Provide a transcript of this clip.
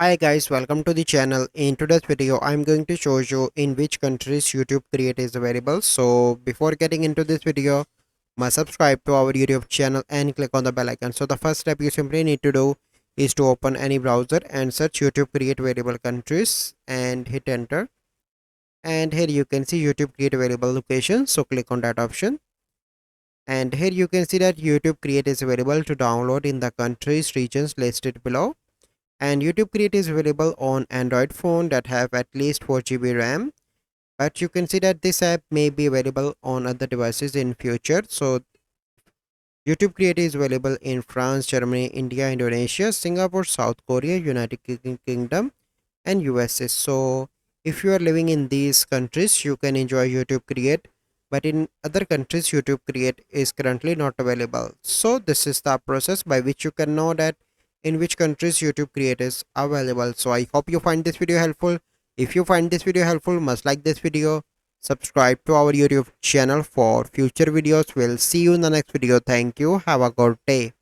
Hi guys, welcome to the channel. In today's video, I'm going to show you in which countries YouTube Create is available. So before getting into this video, must subscribe to our YouTube channel and click on the bell icon. So the first step you simply need to do is to open any browser and search YouTube Create variable countries and hit enter. And here you can see YouTube Create available location. So click on that option. And here you can see that YouTube Create is available to download in the countries regions listed below. And YouTube Create is available on Android phone that have at least 4 GB RAM, but you can see that this app may be available on other devices in future. So YouTube Create is available in France, Germany, India, Indonesia, Singapore, South Korea, United Kingdom and USA. So if you are living in these countries, you can enjoy YouTube Create, but in other countries YouTube Create is currently not available. So this is the process by which you can know that in which countries YouTube Create is available. So I hope you find this video helpful. If you find this video helpful, must like this video, subscribe to our YouTube channel for future videos. We'll see you in the next video. Thank you. Have a good day.